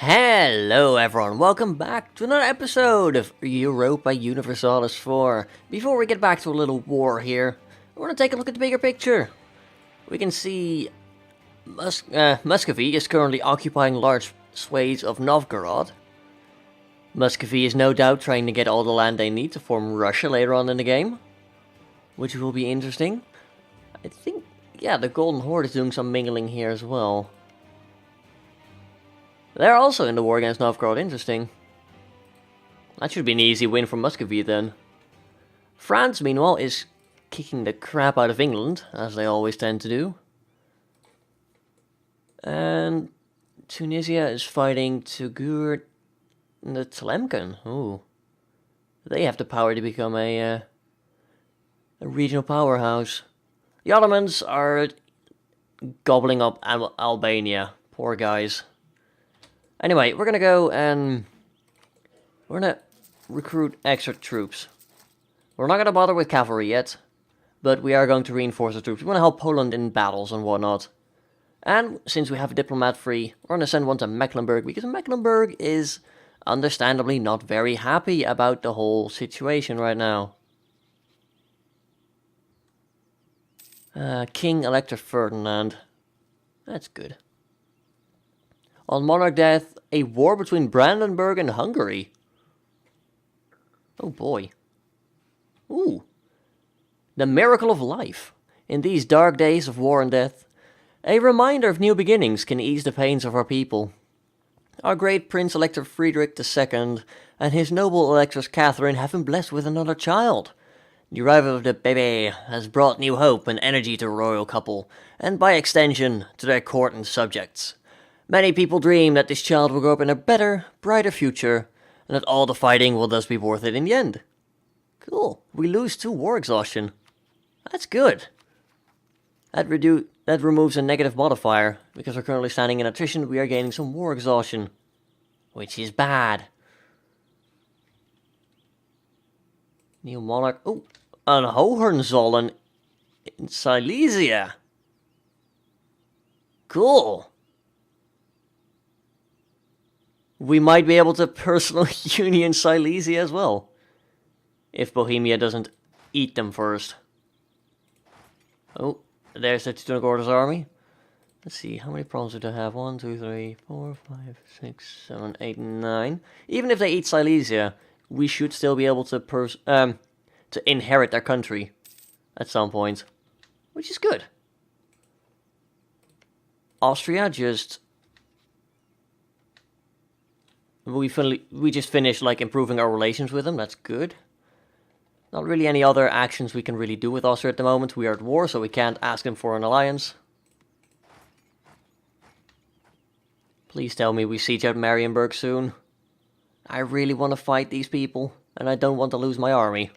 Hello everyone, welcome back to another episode of Europa Universalis 4. Before we get back to a little war here, we're going to take a look at the bigger picture. We can see Muscovy is currently occupying large swathes of Novgorod. Muscovy is no doubt trying to get all the land they need to form Russia later on in the game, which will be interesting. I think, yeah, the Golden Horde is doing some mingling here as well. They're also in the war against Novgorod, interesting. That should be an easy win for Muscovy then. France, meanwhile, is kicking the crap out of England, as they always tend to do. And Tunisia is fighting Tugur the Tlemcen. Ooh. They have the power to become a regional powerhouse. The Ottomans are gobbling up Albania. Poor guys. Anyway, we're gonna go and we're gonna recruit extra troops. We're not gonna bother with cavalry yet, but we are going to reinforce the troops. We want to help Poland in battles and whatnot. And since we have a diplomat free, we're gonna send one to Mecklenburg, because Mecklenburg is understandably not very happy about the whole situation right now. King Elector Ferdinand. That's good. On monarch death, a war between Brandenburg and Hungary. Oh boy. Ooh. The miracle of life. In these dark days of war and death, a reminder of new beginnings can ease the pains of our people. Our great Prince Elector Friedrich II and his noble Electress Catherine have been blessed with another child. The arrival of the baby has brought new hope and energy to the royal couple, and by extension, to their court and subjects. Many people dream that this child will grow up in a better, brighter future, and that all the fighting will thus be worth it in the end. Cool. We lose 2 war exhaustion. That's good. That removes a negative modifier. Because we're currently standing in attrition, we are gaining some war exhaustion. Which is bad. New monarch. Oh, an Hohenzollern in Silesia. Cool. We might be able to personal union Silesia as well. If Bohemia doesn't eat them first. Oh, there's the Teutonic army. Let's see, how many problems do they have? 1, 2, 3, 4, 5, 6, 7, 8, 9. Even if they eat Silesia, we should still be able to inherit their country at some point. Which is good. Austria just... We just finished like improving our relations with them. That's good. Not really any other actions we can really do with Austria at the moment. We are at war, so we can't ask them for an alliance. Please tell me we siege out Marienburg soon. I really want to fight these people, and I don't want to lose my army.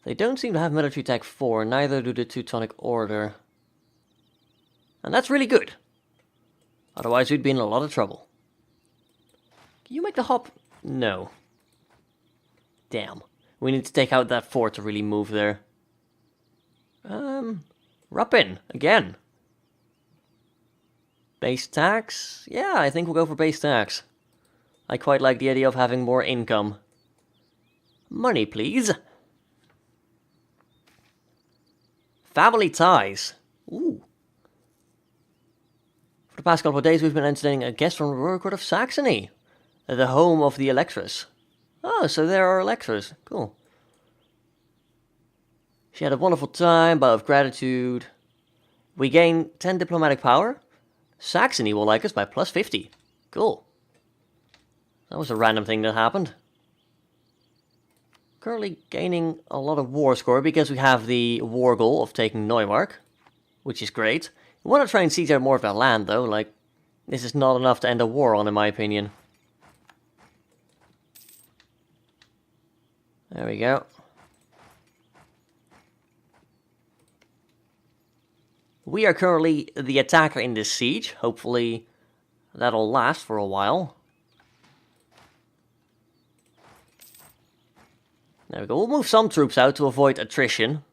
They don't seem to have military tech 4, neither do the Teutonic Order. And that's really good. Otherwise we'd be in a lot of trouble. Can you make the hop? No. Damn. We need to take out that fort to really move there. Ruppin, again. Base tax? Yeah, I think we'll go for base tax. I quite like the idea of having more income. Money, please. Family ties. Ooh. For the past couple of days we've been entertaining a guest from the Royal Court of Saxony. The home of the Electress. Oh, so there are Electors. Cool. She had a wonderful time, bow of gratitude. We gain 10 diplomatic power. Saxony will like us by plus 50. Cool. That was a random thing that happened. Currently gaining a lot of war score because we have the war goal of taking Neumark. Which is great. We want to try and siege out more of that land though, like... This is not enough to end a war on, in my opinion. There we go. We are currently the attacker in this siege. Hopefully that'll last for a while. There we go. We'll move some troops out to avoid attrition.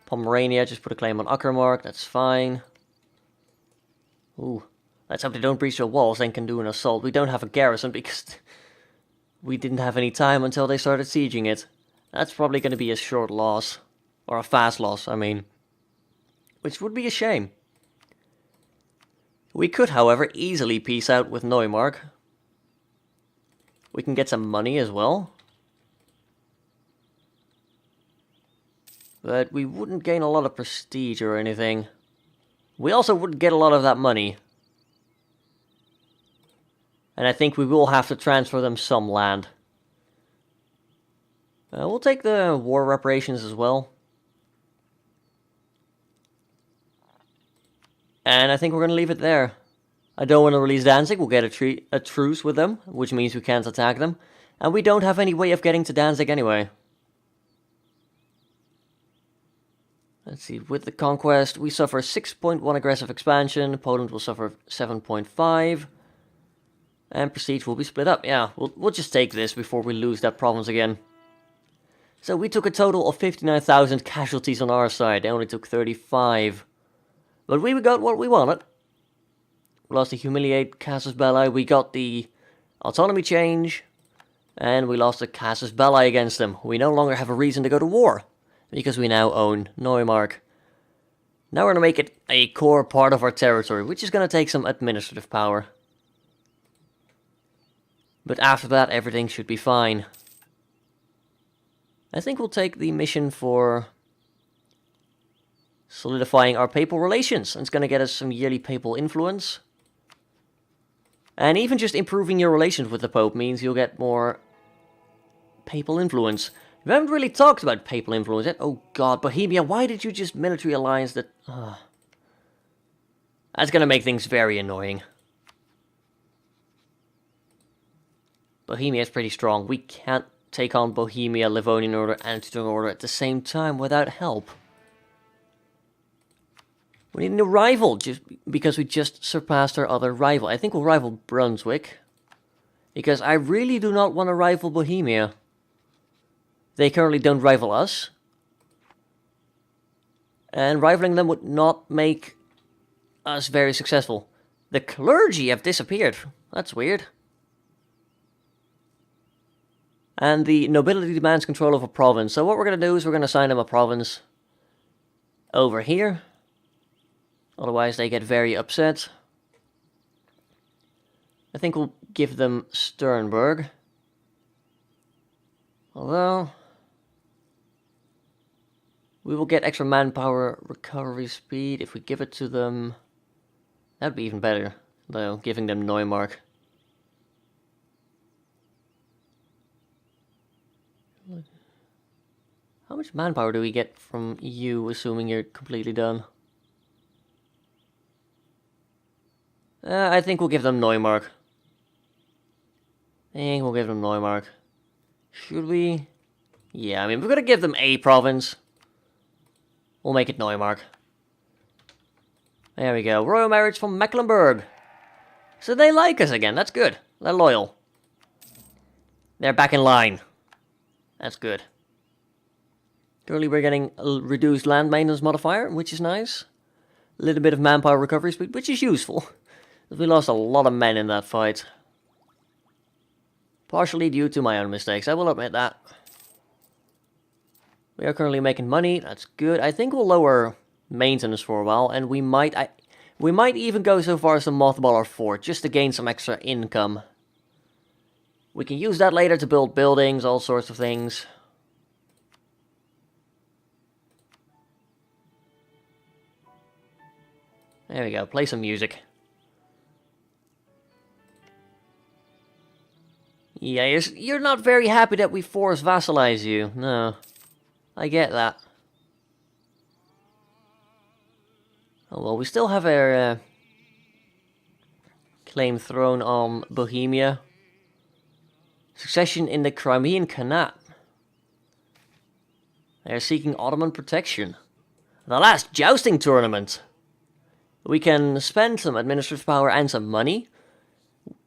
Pomerania, just put a claim on Uckermark, that's fine. Ooh, Let's hope they don't breach the walls and can do an assault. We don't have a garrison because we didn't have any time until they started sieging it. That's probably going to be a short loss. Or a fast loss, I mean. Which would be a shame. We could, however, easily peace out with Neumark. We can get some money as well. But we wouldn't gain a lot of prestige or anything. We also wouldn't get a lot of that money. And I think we will have to transfer them some land. We'll take the war reparations as well. And I think we're going to leave it there. I don't want to release Danzig. We'll get a truce with them, which means we can't attack them. And we don't have any way of getting to Danzig anyway. Let's see, with the conquest, we suffer 6.1 aggressive expansion. Poland will suffer 7.5. And prestige will be split up. Yeah, we'll just take this before we lose that province again. So we took a total of 59,000 casualties on our side. They only took 35. But we got what we wanted. We lost the humiliate casus belli. We got the autonomy change. And we lost the casus belli against them. We no longer have a reason to go to war. Because we now own Neumark. Now we're going to make it a core part of our territory. Which is going to take some administrative power. But after that, everything should be fine. I think we'll take the mission for solidifying our papal relations. It's going to get us some yearly papal influence. And even just improving your relations with the Pope means you'll get more papal influence. We haven't really talked about papal influence yet. Oh god, Bohemia, why did you just military alliance that... That's going to make things very annoying. Bohemia is pretty strong. We can't take on Bohemia, Livonian Order, and Teutonic Order at the same time without help. We need a new rival, just because we just surpassed our other rival. I think we'll rival Brunswick. Because I really do not want to rival Bohemia. They currently don't rival us. And rivaling them would not make us very successful. The clergy have disappeared. That's weird. And the nobility demands control of a province. So what we're going to do is we're going to assign them a province over here. Otherwise they get very upset. I think we'll give them Sternberg. Although we will get extra manpower recovery speed if we give it to them. That'd be even better, though, giving them Neumark. How much manpower do we get from you, assuming you're completely done? I think we'll give them Neumark. Should we? Yeah, I mean, we're gonna give them a province. We'll make it Neumark. There we go. Royal marriage from Mecklenburg. So they like us again. That's good. They're loyal. They're back in line. That's good. Currently we're getting a reduced land maintenance modifier, which is nice. A little bit of manpower recovery speed, which is useful. We lost a lot of men in that fight. Partially due to my own mistakes, I will admit that. We are currently making money, that's good. I think we'll lower maintenance for a while, and we might even go so far as to mothball our fort, just to gain some extra income. We can use that later to build buildings, all sorts of things. There we go, play some music. Yeah, you're not very happy that we force vassalize you. No, I get that. Oh well, we still have our claim throne on Bohemia. Succession in the Crimean Khanate. They are seeking Ottoman protection. The last jousting tournament. We can spend some administrative power and some money.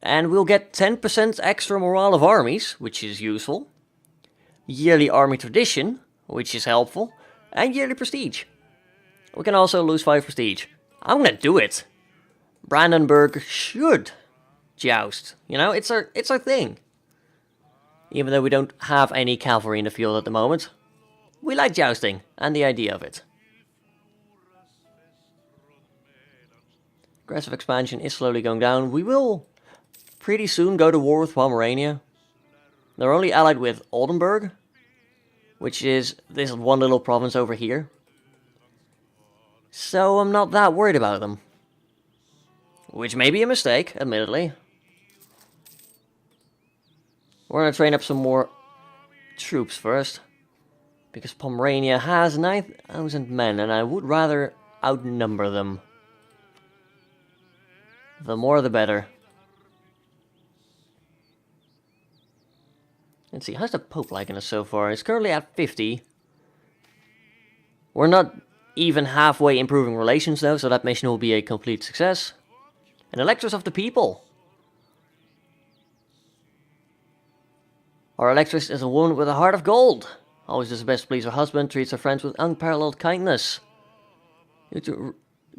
And we'll get 10% extra morale of armies, which is useful. Yearly army tradition, which is helpful. And yearly prestige. We can also lose 5 prestige. I'm gonna do it. Brandenburg should joust. You know, it's our thing. Even though we don't have any cavalry in the field at the moment. We like jousting, and the idea of it. Aggressive expansion is slowly going down. We will pretty soon go to war with Pomerania. They're only allied with Oldenburg, which is this one little province over here. So I'm not that worried about them. Which may be a mistake, admittedly. We're going to train up some more troops first. Because Pomerania has 9,000 men, and I would rather outnumber them. The more the better. Let's see, how's the Pope liking us so far? It's currently at 50. We're not even halfway improving relations though, so that mission will be a complete success. An Electress of the People. Our Electress is a woman with a heart of gold. Always does her best to please her husband, treats her friends with unparalleled kindness.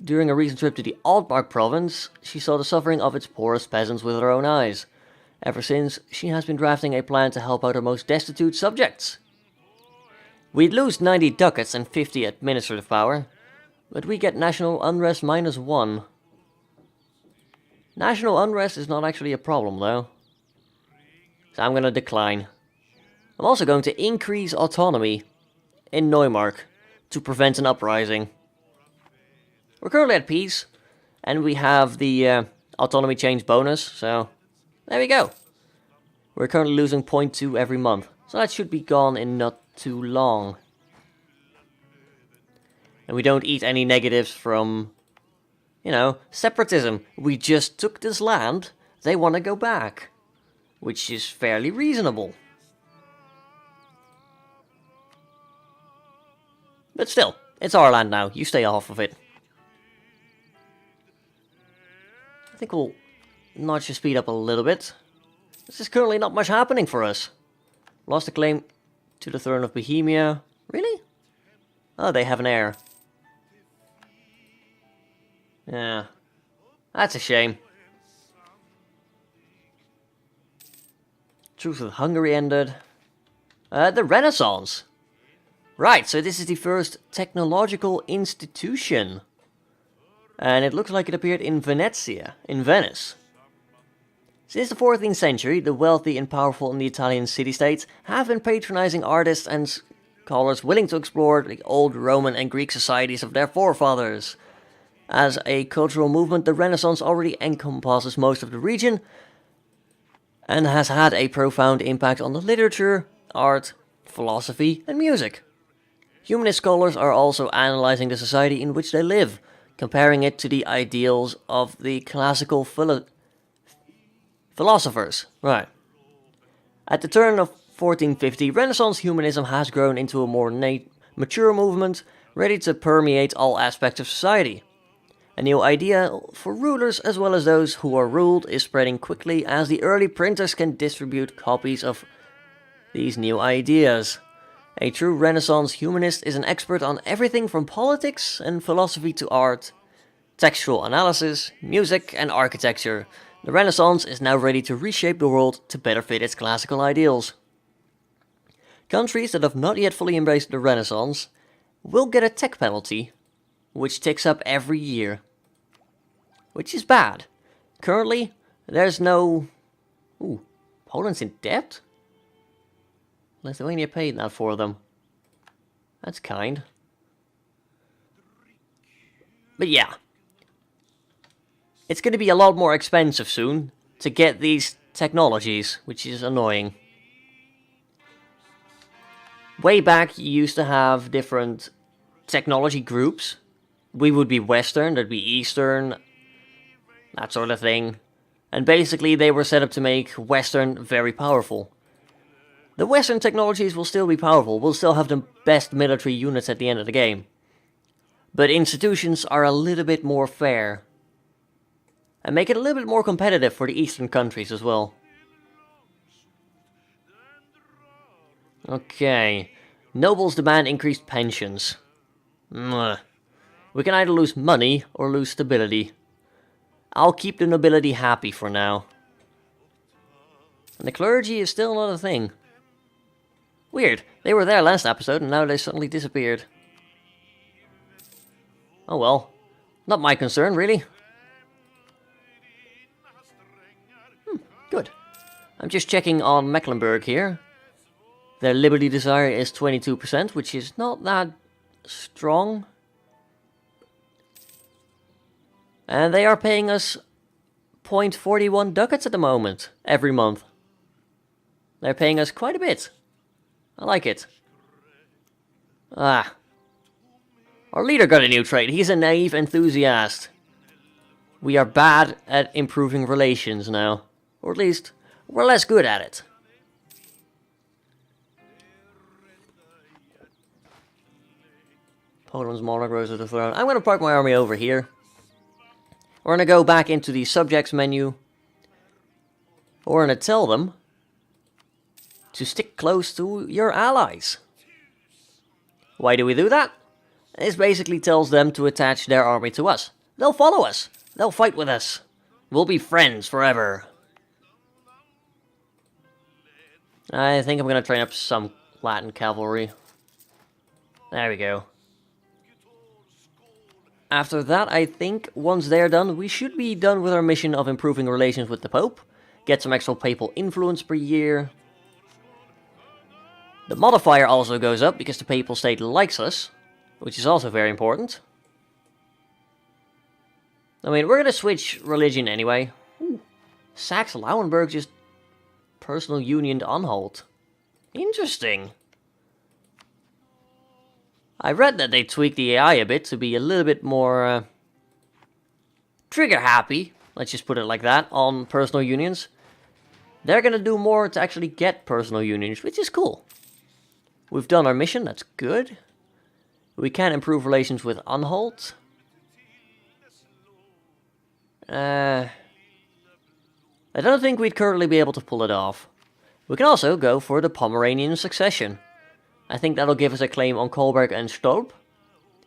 During a recent trip to the Altmark province, she saw the suffering of its poorest peasants with her own eyes. Ever since, she has been drafting a plan to help out her most destitute subjects. We'd lose 90 ducats and 50 administrative power, but we get national unrest -1. National unrest is not actually a problem though. So I'm gonna decline. I'm also going to increase autonomy in Neumark to prevent an uprising. We're currently at peace, and we have the autonomy change bonus, so there we go. We're currently losing 0.2 every month, so that should be gone in not too long. And we don't eat any negatives from, you know, separatism. We just took this land, they want to go back, which is fairly reasonable. But still, it's our land now, you stay off of it. I think we'll notch the speed up a little bit. This is currently not much happening for us. Lost the claim to the throne of Bohemia. Really? Oh, they have an heir. Yeah. That's a shame. Truce with Hungary ended. The Renaissance. Right, so this is the first technological institution. And it looks like it appeared in Venezia, in Venice. Since the 14th century, the wealthy and powerful in the Italian city-states have been patronizing artists and scholars willing to explore the old Roman and Greek societies of their forefathers. As a cultural movement, the Renaissance already encompasses most of the region and has had a profound impact on the literature, art, philosophy, and music. Humanist scholars are also analyzing the society in which they live, comparing it to the ideals of the classical philosophers. Right. At the turn of 1450, Renaissance humanism has grown into a more mature movement, ready to permeate all aspects of society. A new idea for rulers as well as those who are ruled is spreading quickly as the early printers can distribute copies of these new ideas. A true Renaissance humanist is an expert on everything from politics and philosophy to art, textual analysis, music, and architecture. The Renaissance is now ready to reshape the world to better fit its classical ideals. Countries that have not yet fully embraced the Renaissance will get a tech penalty, which ticks up every year. Which is bad. Currently, there's no... Ooh, Poland's in debt? Lithuania paid that for them. That's kind. But yeah. It's going to be a lot more expensive soon to get these technologies, which is annoying. Way back, you used to have different technology groups. We would be Western, there'd be Eastern, that sort of thing. And basically, they were set up to make Western very powerful. The Western technologies will still be powerful, we'll still have the best military units at the end of the game. But institutions are a little bit more fair. And make it a little bit more competitive for the Eastern countries as well. Okay. Nobles demand increased pensions. We can either lose money or lose stability. I'll keep the nobility happy for now. And the clergy is still not a thing. Weird. They were there last episode and now they suddenly disappeared. Oh well. Not my concern, really. Good. I'm just checking on Mecklenburg here. Their liberty desire is 22%, which is not that strong. And they are paying us 0.41 ducats at the moment, every month. They're paying us quite a bit. I like it. Ah. Our leader got a new trait. He's a naive enthusiast. We are bad at improving relations now. Or at least, we're less good at it. Poland's monarch rose to the throne. I'm going to park my army over here. We're going to go back into the subjects menu. We're going to tell them to stick close to your allies. Why do we do that? This basically tells them to attach their army to us. They'll follow us. They'll fight with us. We'll be friends forever. I think I'm going to train up some Latin cavalry. There we go. After that, I think, once they're done, we should be done with our mission of improving relations with the Pope. Get some extra papal influence per year. The modifier also goes up because the papal state likes us, which is also very important. I mean, we're going to switch religion anyway. Saxe-Lauenburg just personal union to Anhalt. Interesting. I read that they tweaked the AI a bit to be a little bit more trigger happy, let's just put it like that, on personal unions. They're gonna do more to actually get personal unions, which is cool. We've done our mission, that's good. We can improve relations with Anhalt. I don't think we'd currently be able to pull it off. We can also go for the Pomeranian succession. I think that'll give us a claim on Kolberg and Stolp.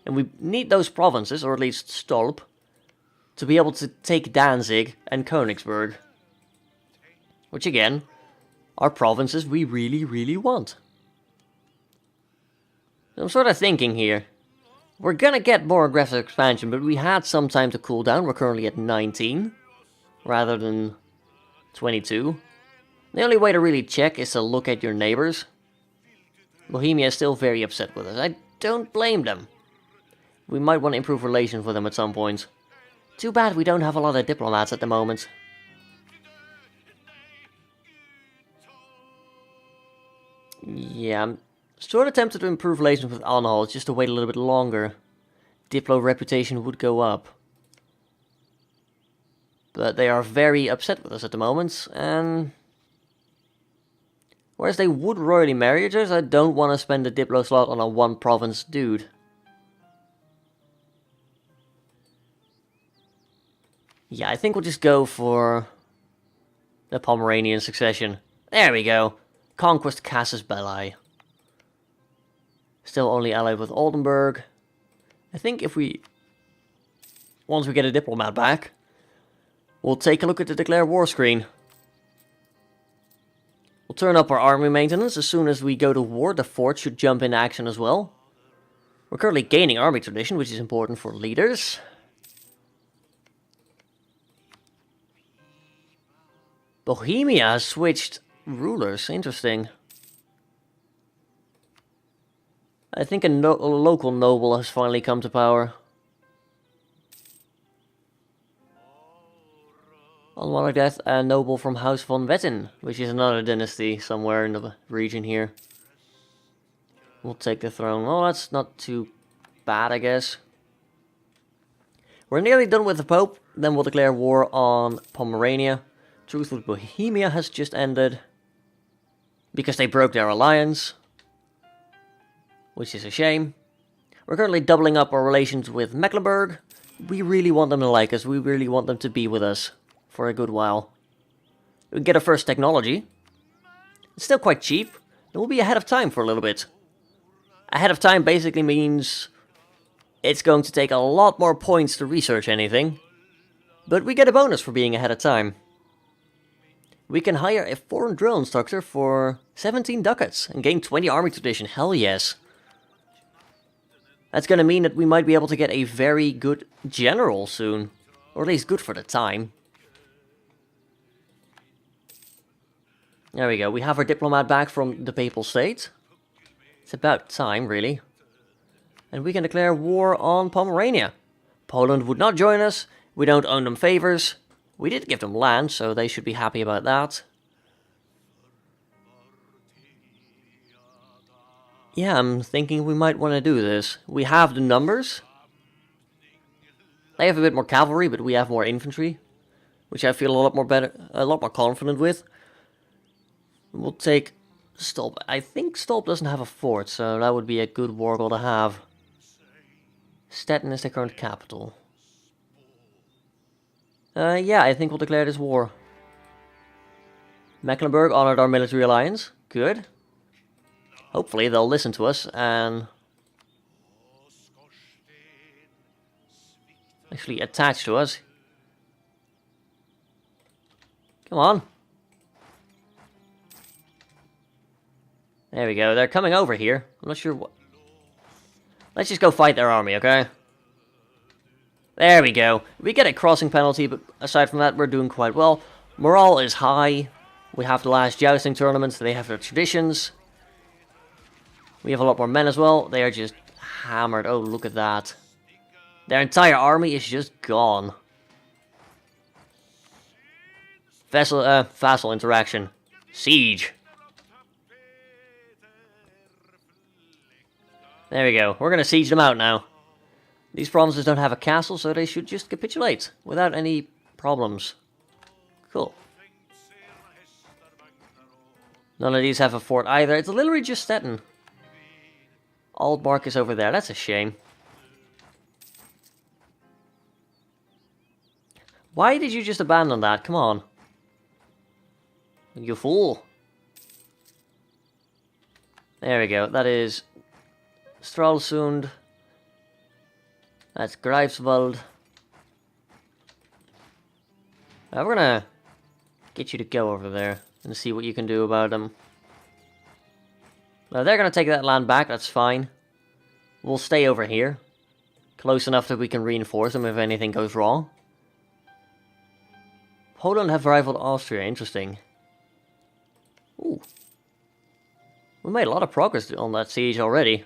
And we need those provinces, or at least Stolp, to be able to take Danzig and Königsberg. Which again, are provinces we really, really want. I'm sort of thinking here. We're gonna get more aggressive expansion, but we had some time to cool down. We're currently at 19, rather than 22. The only way to really check is to look at your neighbors. Bohemia is still very upset with us. I don't blame them. We might want to improve relations with them at some point. Too bad we don't have a lot of diplomats at the moment. Yeah, I'm sort of tempted to improve relations with Anhalt, just to wait a little bit longer. Diplo reputation would go up. But they are very upset with us at the moment, and whereas they would royally marriages, I don't want to spend a Diplo slot on a one province dude. Yeah, I think we'll just go for the Pomeranian succession. There we go. Conquest Casus Belli. Still only allied with Oldenburg. I think if we, once we get a diplomat back, we'll take a look at the declare war screen. We'll turn up our army maintenance. As soon as we go to war, the fort should jump into action as well. We're currently gaining army tradition, which is important for leaders. Bohemia has switched rulers. Interesting. I think a local noble has finally come to power. On monarch death, a noble from House von Wetten, which is another dynasty somewhere in the region here. We'll take the throne. Oh, that's not too bad, I guess. We're nearly done with the Pope. Then we'll declare war on Pomerania. Truce with Bohemia has just ended, because they broke their alliance, which is a shame. We're currently doubling up our relations with Mecklenburg. We really want them to like us. We really want them to be with us for a good while. We get our first technology. It's still quite cheap. And we'll be ahead of time for a little bit. Ahead of time basically means it's going to take a lot more points to research anything. But we get a bonus for being ahead of time. We can hire a foreign drill instructor for 17 ducats and gain 20 army tradition. Hell yes. That's going to mean that we might be able to get a very good general soon. Or at least good for the time. There we go. We have our diplomat back from the Papal State. It's about time, really. And we can declare war on Pomerania. Poland would not join us. We don't own them favors. We did give them land, so they should be happy about that. Yeah, I'm thinking we might want to do this. We have the numbers. They have a bit more cavalry, but we have more infantry, which I feel a lot more confident with. We'll take Stolp. I think Stolp doesn't have a fort, so that would be a good war goal to have. Stettin is the current capital. Yeah, I think we'll declare this war. Mecklenburg honored our military alliance. Good. Hopefully they'll listen to us and actually attach to us. Come on. There we go. They're coming over here. I'm not sure what. Let's just go fight their army, okay? There we go. We get a crossing penalty, but aside from that, we're doing quite well. Morale is high. We have the last jousting tournament. They have their traditions. We have a lot more men as well. They are just hammered. Oh, look at that. Their entire army is just gone. Vassal interaction. Siege. There we go. We're going to siege them out now. These provinces don't have a castle, so they should just capitulate without any problems. Cool. None of these have a fort either. It's literally just Stettin. Altmark is over there. That's a shame. Why did you just abandon that? Come on. You fool. There we go. That is Stralsund. That's Greifswald. We're gonna get you to go over there and see what you can do about them. Now they're gonna take that land back, that's fine. We'll stay over here. Close enough that we can reinforce them if anything goes wrong. Poland have rivaled Austria, interesting. Ooh. We made a lot of progress on that siege already.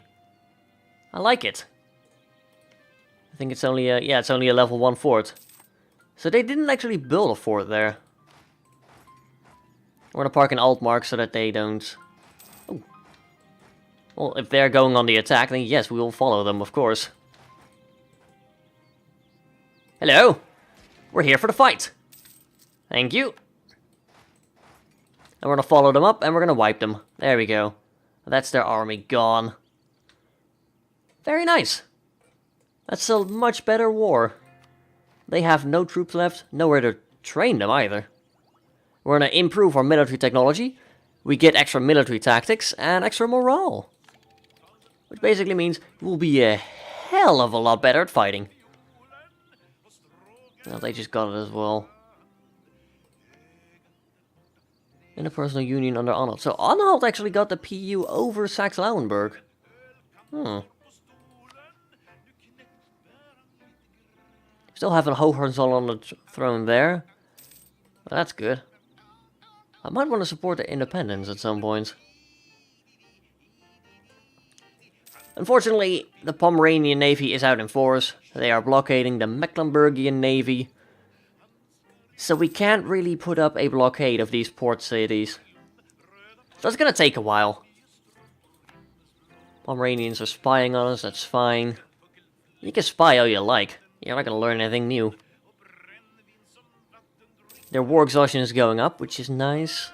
I like it. I think it's only it's only a level 1 fort. So they didn't actually build a fort there. We're gonna park an Altmark so that they don't... Oh. Well, if they're going on the attack, then yes, we will follow them, of course. Hello! We're here for the fight! Thank you! And we're gonna follow them up, and we're gonna wipe them. There we go. That's their army gone. Very nice! That's a much better war. They have no troops left, nowhere to train them either. We're gonna improve our military technology. We get extra military tactics and extra morale. Which basically means we'll be a hell of a lot better at fighting. Well, they just got it as well. Interpersonal union under Anhalt. So Anhalt actually got the PU over Saxe-Lauenburg. Still have a Hohenzollern on the throne there. Well, that's good. I might want to support the independence at some point. Unfortunately, the Pomeranian Navy is out in force. They are blockading the Mecklenburgian Navy. So we can't really put up a blockade of these port cities. So it's gonna take a while. Pomeranians are spying on us, that's fine. You can spy all you like. You're not gonna learn anything new. Their war exhaustion is going up, which is nice.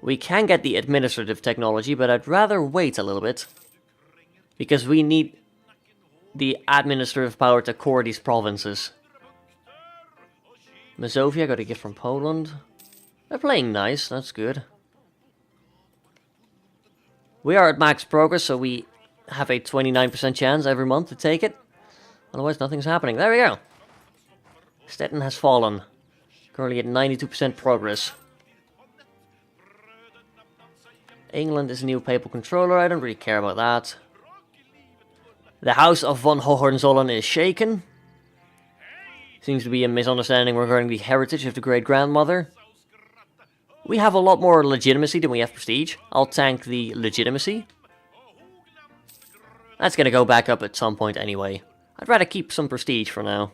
We can get the administrative technology, but I'd rather wait a little bit. Because we need the administrative power to core these provinces. Mazovia got a gift from Poland. They're playing nice, that's good. We are at max progress, so we have a 29% chance every month to take it. Otherwise, nothing's happening. There we go. Stettin has fallen. Currently at 92% progress. England is a new papal controller. I don't really care about that. The House of von Hohenzollern is shaken. Seems to be a misunderstanding regarding the heritage of the great-grandmother. We have a lot more legitimacy than we have prestige. I'll tank the legitimacy. That's gonna go back up at some point anyway. I'd rather keep some prestige for now.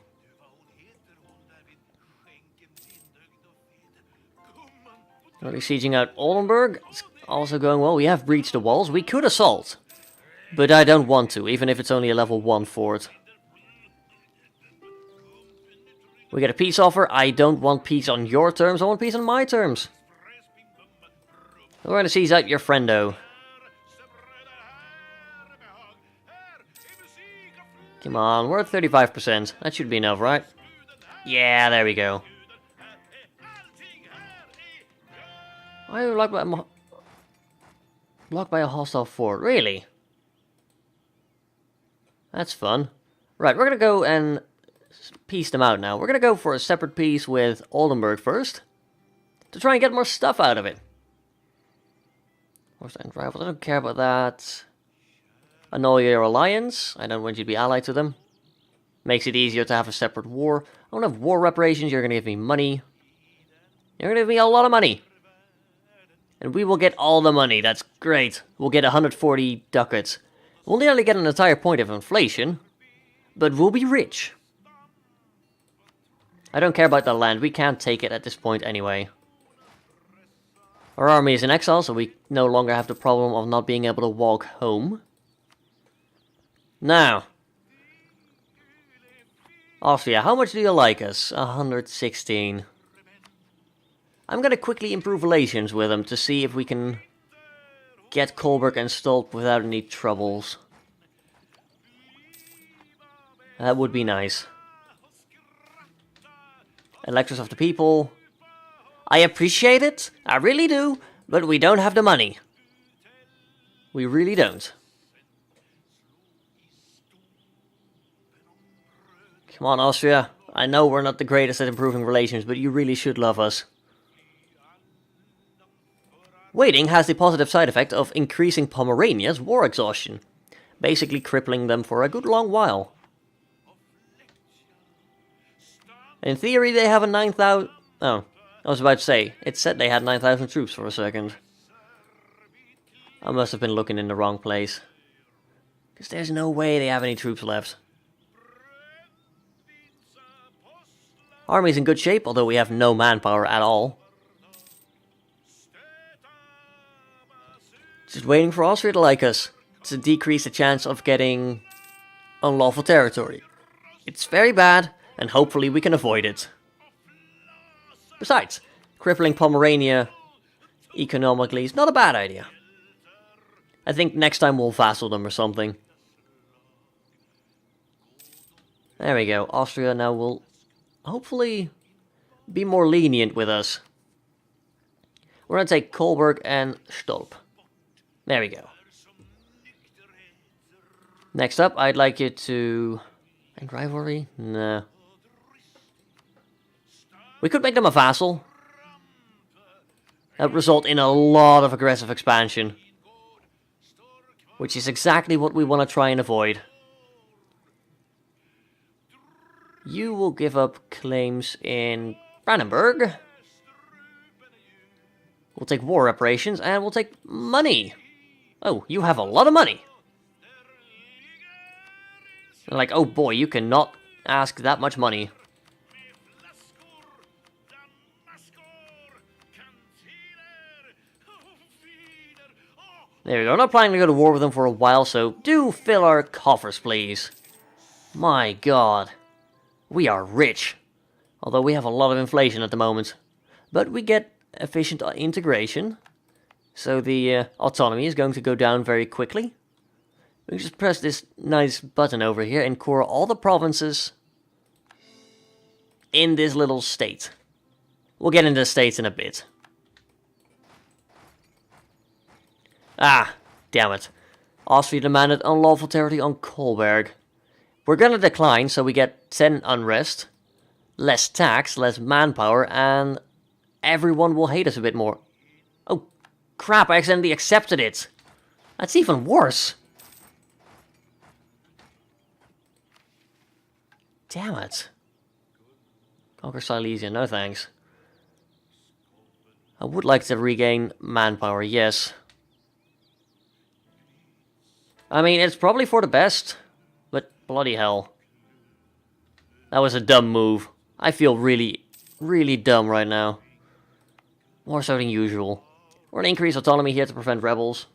Currently sieging out Oldenburg. It's also going well. We have breached the walls. We could assault. But I don't want to, even if it's only a level 1 fort. We get a peace offer. I don't want peace on your terms. I want peace on my terms. We're going to seize out your friendo. Come on, we're at 35%. That should be enough, right? Yeah, there we go. Why are we blocked by a hostile fort? Really? That's fun. Right, we're gonna go and piece them out now. We're gonna go for a separate peace with Oldenburg first. To try and get more stuff out of it. Warstand rivals, I don't care about that. Annul your alliance. I don't want you to be allied to them. Makes it easier to have a separate war. I don't have war reparations, you're gonna give me money. You're gonna give me a lot of money. And we will get all the money, that's great. We'll get 140 ducats. We'll nearly get an entire point of inflation. But we'll be rich. I don't care about the land, we can't take it at this point anyway. Our army is in exile, so we no longer have the problem of not being able to walk home. Now. Austria, how much do you like us? 116. I'm gonna quickly improve relations with them to see if we can get Kolberg and Stolp without any troubles. That would be nice. Electors of the people. I appreciate it, I really do, but we don't have the money. We really don't. Come on, Austria. I know we're not the greatest at improving relations, but you really should love us. Waiting has the positive side effect of increasing Pomerania's war exhaustion, basically crippling them for a good long while. In theory, they have a 9,000... Oh, I was about to say, it said they had 9,000 troops for a second. I must have been looking in the wrong place. Because there's no way they have any troops left. Army's in good shape, although we have no manpower at all. Just waiting for Austria to like us, to decrease the chance of getting unlawful territory. It's very bad, and hopefully we can avoid it. Besides, crippling Pomerania economically is not a bad idea. I think next time we'll vassal them or something. There we go, Austria now will hopefully be more lenient with us. We're gonna take Kolberg and Stolp. There we go. Next up, I'd like you to... And rivalry? Nah. We could make them a vassal. That would result in a lot of aggressive expansion. Which is exactly what we want to try and avoid. You will give up claims in Brandenburg. We'll take war reparations and we'll take money. Oh, you have a lot of money. They're like, oh boy, you cannot ask that much money. There we go. I'm not planning to go to war with them for a while, so do fill our coffers, please. My god. We are rich. Although we have a lot of inflation at the moment. But we get efficient integration. So the autonomy is going to go down very quickly. We can just press this nice button over here and core all the provinces in this little state. We'll get into the states in a bit. Ah, damn it. Austria demanded unlawful territory on Kolberg. We're gonna decline, so we get 10 unrest. less tax, less manpower, and everyone will hate us a bit more. Oh, crap, I accidentally accepted it. That's even worse. Damn it. Conquer Silesia, no thanks. I would like to regain manpower, yes. I mean, it's probably for the best, but bloody hell. That was a dumb move. I feel really, really dumb right now. More so than usual. We're gonna increase autonomy here to prevent rebels.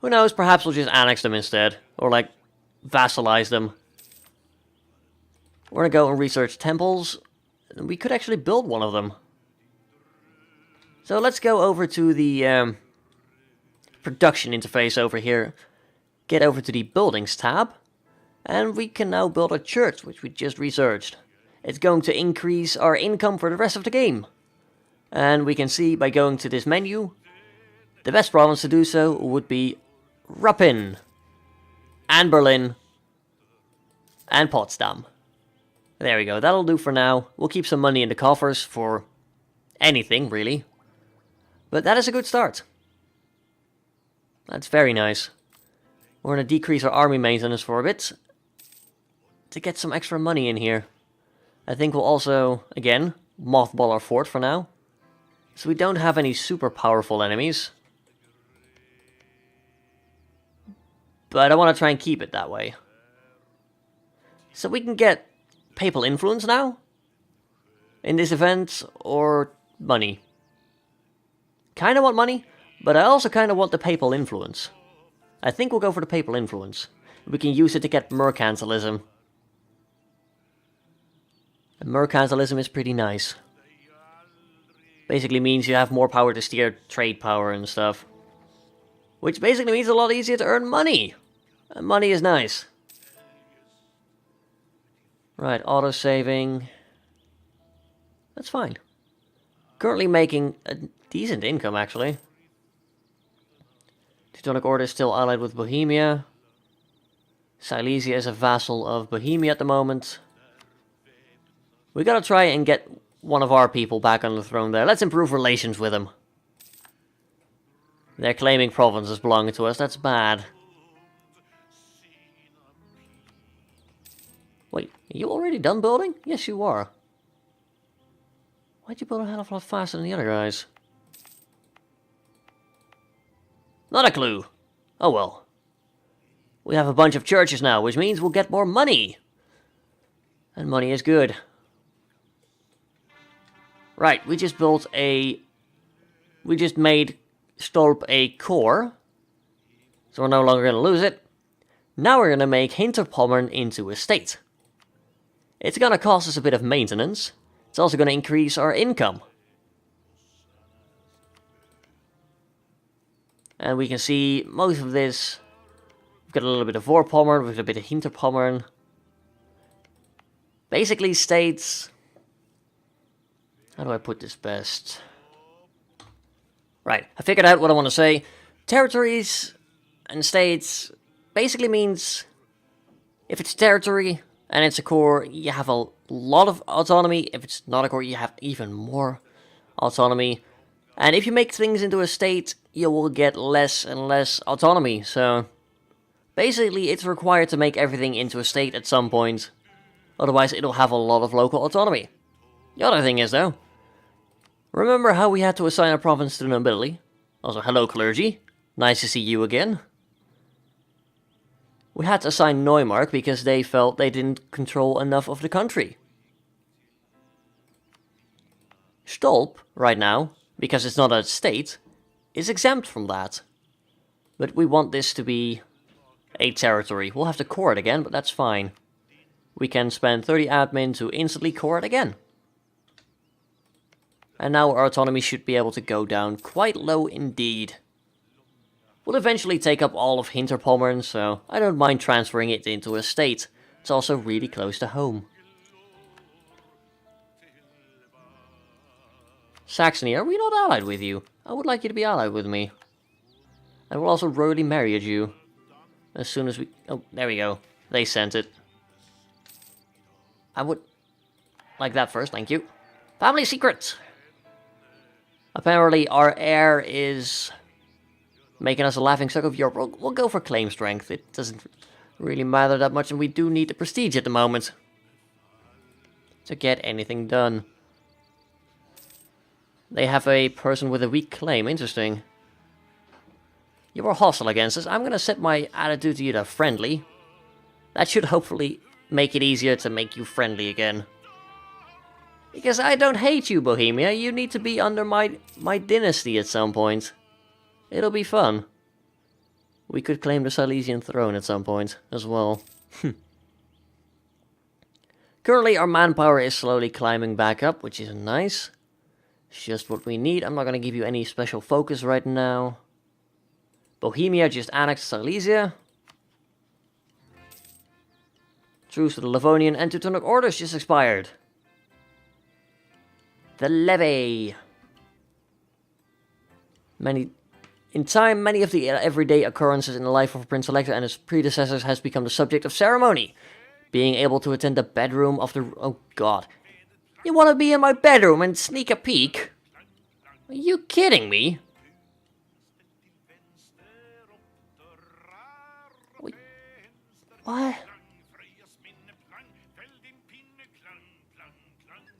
Who knows, perhaps we'll just annex them instead. Or like, vassalize them. We're gonna go and research temples. We could actually build one of them. So let's go over to the production interface over here. Get over to the buildings tab. And we can now build a church, which we just researched. It's going to increase our income for the rest of the game. And we can see by going to this menu, the best province to do so would be Ruppin, and Berlin, and Potsdam. There we go, that'll do for now. We'll keep some money in the coffers for anything, really. But that is a good start. That's very nice. We're going to decrease our army maintenance for a bit to get some extra money in here. I think we'll also, again, mothball our fort for now. So we don't have any super powerful enemies. But I want to try and keep it that way. So we can get papal influence now in this event, or money. Kind of want money, but I also kind of want the papal influence. I think we'll go for the papal influence. We can use it to get mercantilism. And mercantilism is pretty nice. Basically means you have more power to steer trade power and stuff. Which basically means it's a lot easier to earn money. And money is nice. Right, auto-saving. That's fine. Currently making a decent income, actually. Teutonic Order is still allied with Bohemia. Silesia is a vassal of Bohemia at the moment. We gotta try and get one of our people back on the throne there. Let's improve relations with them. They're claiming provinces belonging to us. That's bad. Wait, are you already done building? Yes, you are. Why'd you build a hell of a lot faster than the other guys? Not a clue. Oh well. We have a bunch of churches now, which means we'll get more money. And money is good. Right, we just made Stolp a core. So we're no longer going to lose it. Now we're going to make Hinterpommern into a state. It's going to cost us a bit of maintenance. It's also going to increase our income. And we can see most of this. We've got a little bit of Vorpommern, we've got a bit of Hinterpommern. Basically states... How do I put this best? Right, I figured out what I want to say. Territories and states basically means if it's territory and it's a core, you have a lot of autonomy. If it's not a core, you have even more autonomy. And if you make things into a state, you will get less and less autonomy. So basically it's required to make everything into a state at some point. Otherwise it'll have a lot of local autonomy. The other thing is though, remember how we had to assign a province to the nobility? Also, hello clergy. Nice to see you again. We had to assign Neumark because they felt they didn't control enough of the country. Stolp, right now, because it's not a state, is exempt from that. But we want this to be a territory. We'll have to core it again, but that's fine. We can spend 30 admin to instantly core it again. And now our autonomy should be able to go down quite low indeed. We'll eventually take up all of Hinterpommern, so I don't mind transferring it into a state. It's also really close to home. Saxony, are we not allied with you? I would like you to be allied with me. I will also royally marry a Jew. As soon as we... Oh, there we go. They sent it. I would like that first, thank you. Family secret! Apparently our heir is making us a laughing stock of Europe. We'll go for claim strength. It doesn't really matter that much, and we do need the prestige at the moment to get anything done. They have a person with a weak claim. Interesting. You were hostile against us. I'm gonna set my attitude to you to friendly. That should hopefully make it easier to make you friendly again. Because I don't hate you, Bohemia. You need to be under my dynasty at some point. It'll be fun. We could claim the Silesian throne at some point as well. Currently our manpower is slowly climbing back up, which is nice. It's just what we need. I'm not going to give you any special focus right now. Bohemia just annexed Silesia. Truce to the Livonian and Teutonic orders just expired. The levy. In time, many of the everyday occurrences in the life of Prince Elector and his predecessors has become the subject of ceremony. Being able to attend the bedroom of the... Oh god. You want to be in my bedroom and sneak a peek? Are you kidding me? Wait. What?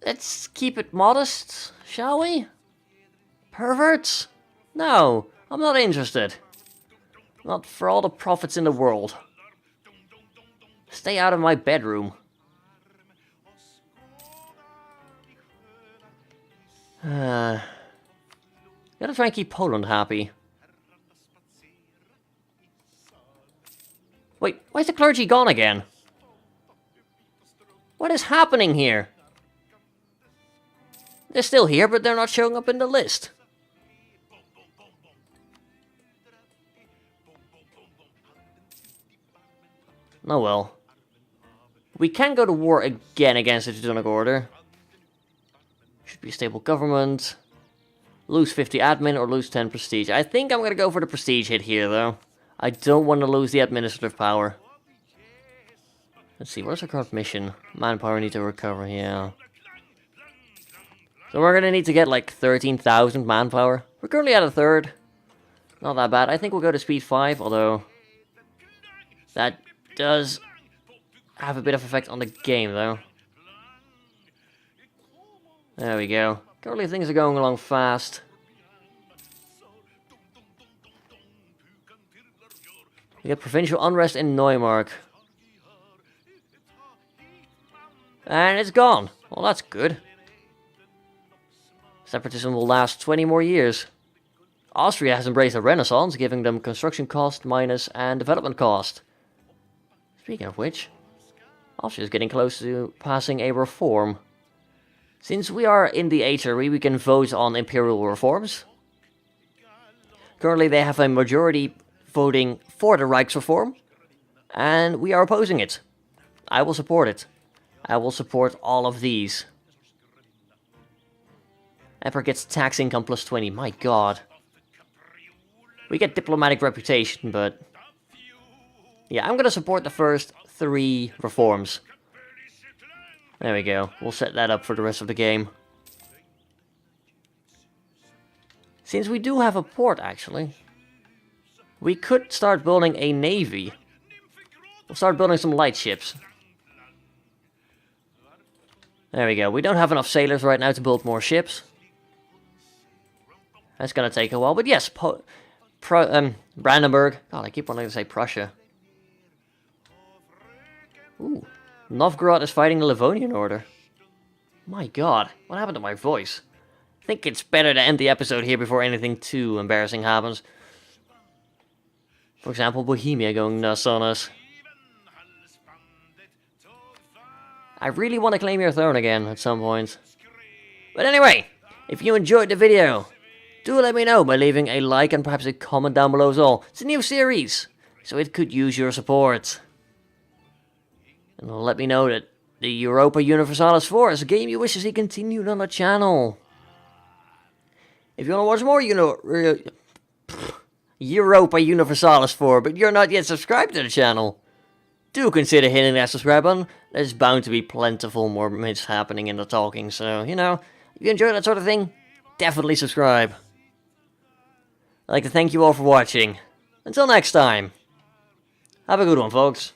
Let's keep it modest, shall we? Perverts? No, I'm not interested. Not for all the profits in the world. Stay out of my bedroom. Gotta try and keep Poland happy. Wait, why is the clergy gone again? What is happening here? They're still here, but they're not showing up in the list. Oh well. We can go to war again against the Teutonic Order. Should be a stable government. Lose 50 admin or lose 10 prestige. I think I'm gonna go for the prestige hit here, though. I don't want to lose the administrative power. Let's see, what's our current mission? Manpower need to recover, yeah. So we're gonna need to get like 13,000 manpower. We're currently at a third. Not that bad. I think we'll go to speed 5, although that does have a bit of effect on the game, though. There we go. Currently things are going along fast. We get provincial unrest in Neumark. And it's gone. Well, that's good. Separatism will last 20 more years. Austria has embraced a renaissance, giving them construction cost minus and development cost. Speaking of which, Austria is getting close to passing a reform. Since we are in the HRE, we can vote on imperial reforms. Currently they have a majority voting for the Reichsreform, and we are opposing it. I will support it. I will support all of these. Emperor gets tax income plus 20, my god. We get diplomatic reputation, but... yeah, I'm gonna support the first 3 reforms. There we go. We'll set that up for the rest of the game. Since we do have a port, actually, we could start building a navy. We'll start building some light ships. There we go. We don't have enough sailors right now to build more ships. That's gonna take a while, but yes, Brandenburg. God, I keep wanting to say Prussia. Ooh, Novgorod is fighting the Livonian Order. My god, what happened to my voice? I think it's better to end the episode here before anything too embarrassing happens. For example, Bohemia going nuts on us. I really want to claim your throne again at some point. But anyway, if you enjoyed the video, do let me know by leaving a like and perhaps a comment down below as well. It's a new series, so it could use your support. And let me know that the Europa Universalis 4 is a game you wish to see continued on the channel. If you want to watch more Europa Universalis 4, but you're not yet subscribed to the channel, do consider hitting that subscribe button. There's bound to be plentiful more myths happening in the talking, so, you know, if you enjoy that sort of thing, definitely subscribe. I'd like to thank you all for watching. Until next time, have a good one, folks.